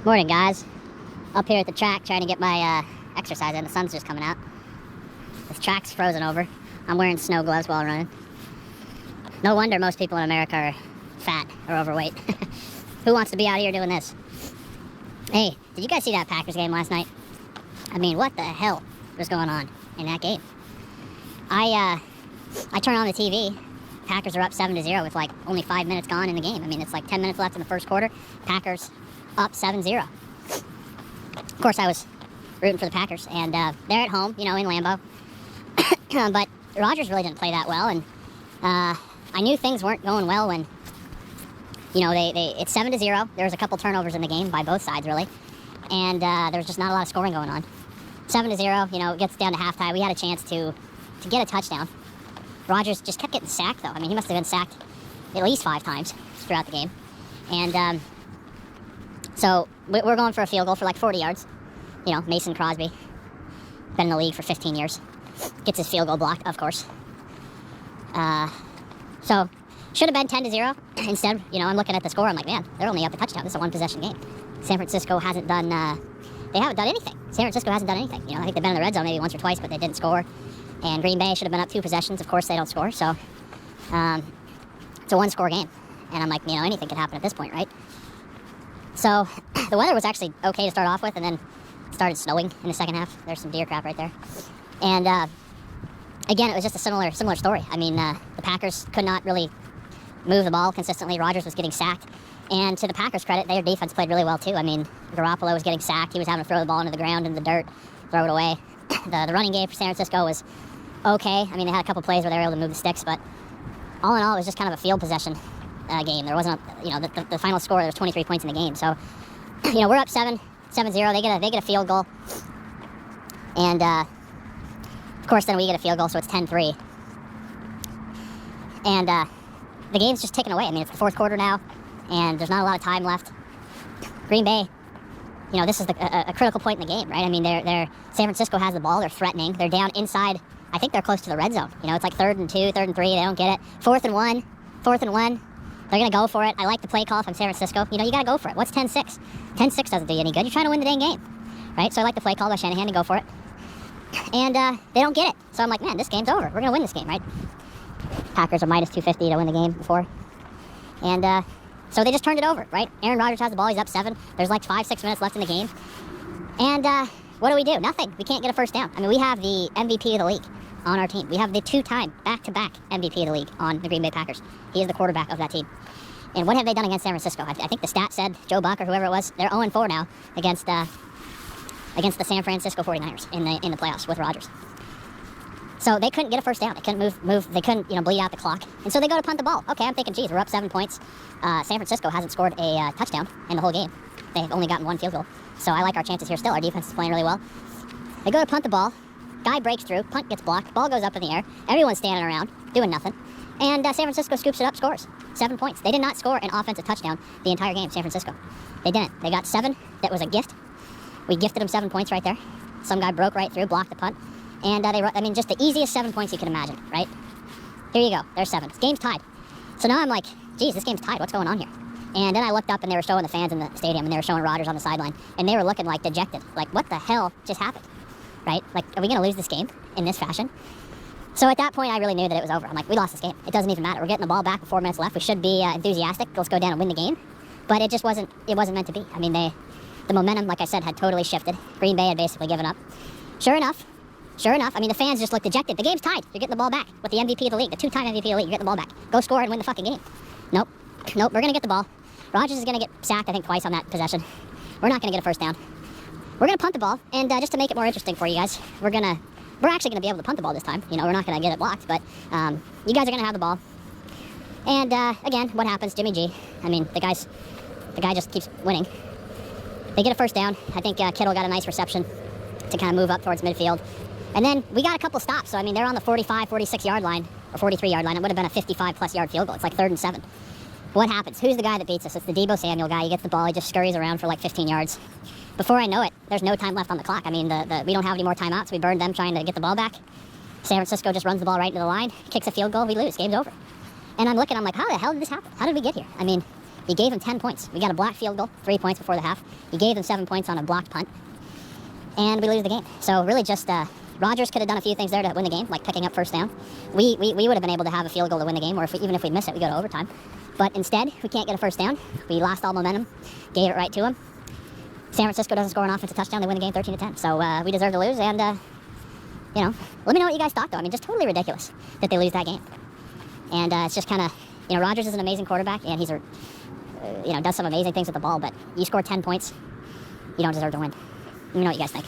Morning, guys. Up here at the track trying to get my exercise in. The sun's just coming out. This track's frozen over. I'm wearing snow gloves while running. No wonder most people in America are fat or overweight. Who wants to be out here doing this? Hey, did you guys see that Packers game last night? I mean, what the hell was going on in that game? I turned on the TV. Packers are up 7-0 with like only 5 minutes gone in the game. I mean, it's like 10 minutes left in the first quarter. Packers up 7-0. Of course, I was rooting for the Packers, and they're at home, in Lambeau. But Rodgers really didn't play that well, and I knew things weren't going well when, it's 7-0. There was a couple turnovers in the game by both sides, really, and there was just not a lot of scoring going on. 7-0, it gets down to halftime. We had a chance to get a touchdown. Rodgers just kept getting sacked, though. I mean, he must have been sacked at least 5 times throughout the game. And so we're going for a field goal for like 40 yards. Mason Crosby, been in the league for 15 years. Gets his field goal blocked, of course. So should have been 10-0. Instead, I'm looking at the score. I'm like, man, they're only up a touchdown. This is a one-possession game. San Francisco hasn't done, they haven't done anything. San Francisco hasn't done anything. I think they've been in the red zone maybe once or twice, but they didn't score. And Green Bay should have been up 2 possessions. Of course, they don't score. So it's a one-score game. And I'm like, anything could happen at this point, right? So the weather was actually okay to start off with, and then it started snowing in the second half. There's some deer crap right there. And again, it was just a similar story. I mean, the Packers could not really move the ball consistently. Rodgers was getting sacked. And to the Packers' credit, their defense played really well, too. I mean, Garoppolo was getting sacked. He was having to throw the ball into the ground in the dirt, throw it away. The running game for San Francisco was okay. I mean, they had a couple plays where they were able to move the sticks, but all in all, it was just kind of a field possession game. There wasn't, the final score, there was 23 points in the game. So, we're up 7-0. They get a field goal. And, of course, then we get a field goal, so it's 10-3. And the game's just ticking away. I mean, it's the fourth quarter now, and there's not a lot of time left. Green Bay, this is a critical point in the game, right? I mean, they're San Francisco has the ball. They're threatening. They're down inside. I think they're close to the red zone. It's like 3rd and 2, 3rd and 3. They don't get it. 4th and 1. They're going to go for it. I like the play call from San Francisco. You got to go for it. What's 10-6? 10-6 doesn't do you any good. You're trying to win the dang game, right? So I like the play call by Shanahan to go for it. And they don't get it. So I'm like, man, this game's over. We're going to win this game, right? Packers are minus 250 to win the game before. And so they just turned it over, right? Aaron Rodgers has the ball. He's up 7. There's like 5-6 minutes left in the game. And what do? Nothing. We can't get a first down. I mean, we have the MVP of the league on our team. We have the 2-time back-to-back MVP of the league on the Green Bay Packers. He is the quarterback of that team. And what have they done against San Francisco? I think the stat said, Joe Buck or whoever it was, they're 0-4 now against the San Francisco 49ers in the playoffs with Rodgers. So they couldn't get a first down. They couldn't move. They couldn't, bleed out the clock. And so they go to punt the ball. Okay, I'm thinking, geez, we're up 7 points. San Francisco hasn't scored a touchdown in the whole game. They've only gotten 1 field goal. So I like our chances here still. Our defense is playing really well. They go to punt the ball. Guy breaks through. Punt gets blocked. Ball goes up in the air. Everyone's standing around, doing nothing. And San Francisco scoops it up, scores. 7 points. They did not score an offensive touchdown the entire game, San Francisco. They didn't. They got 7. That was a gift. We gifted them 7 points right there. Some guy broke right through, blocked the punt. And just the easiest 7 points you can imagine, right? Here you go. There's 7. This game's tied. So now I'm like, geez, this game's tied. What's going on here? And then I looked up and they were showing the fans in the stadium and they were showing Rodgers on the sideline. And they were looking like dejected. Like, what the hell just happened? Right? Like, are we going to lose this game in this fashion? So at that point, I really knew that it was over. I'm like, we lost this game. It doesn't even matter. We're getting the ball back with 4 minutes left. We should be enthusiastic. Let's go down and win the game. But it just wasn't meant to be. I mean, the momentum, like I said, had totally shifted. Green Bay had basically given up. Sure enough, I mean, the fans just looked dejected. The game's tied. You're getting the ball back with the MVP of the league, the 2-time MVP of the league. You're getting the ball back. Go score and win the fucking game. Nope. We're going to get the ball. Rodgers is going to get sacked, I think, twice on that possession. We're not going to get a first down. We're going to punt the ball, and just to make it more interesting for you guys, we're actually going to be able to punt the ball this time. We're not going to get it blocked, but you guys are going to have the ball. And again, what happens? Jimmy G. I mean, the guy just keeps winning. They get a first down. I think Kittle got a nice reception to kind of move up towards midfield. And then we got a couple stops. So, I mean, they're on the 45, 46-yard line, or 43-yard line. It would have been a 55-plus yard field goal. It's like 3rd and 7. What happens? Who's the guy that beats us? It's the Deebo Samuel guy. He gets the ball. He just scurries around for like 15 yards. Before I know it, there's no time left on the clock. I mean, we don't have any more timeouts. We burned them trying to get the ball back. San Francisco just runs the ball right into the line, kicks a field goal, we lose. Game's over. And I'm looking, I'm like, how the hell did this happen? How did we get here? I mean, He gave them 10 points. We got a blocked field goal, 3 points before the half. He gave them 7 points on a blocked punt. And we lose the game. So really just, Rodgers could have done a few things there to win the game, like picking up first down. We would have been able to have a field goal to win the game, or even if we miss it, we go to overtime. But instead, we can't get a first down. We lost all momentum, gave it right to him. San Francisco doesn't score an offensive touchdown. They win the game 13-10. So we deserve to lose. And, you know, let me know what you guys thought, though. I mean, just totally ridiculous that they lose that game. And it's just kind of, you know, Rodgers is an amazing quarterback, and he's, you know, does some amazing things with the ball. But you score 10 points, you don't deserve to win. Let me know what you guys think.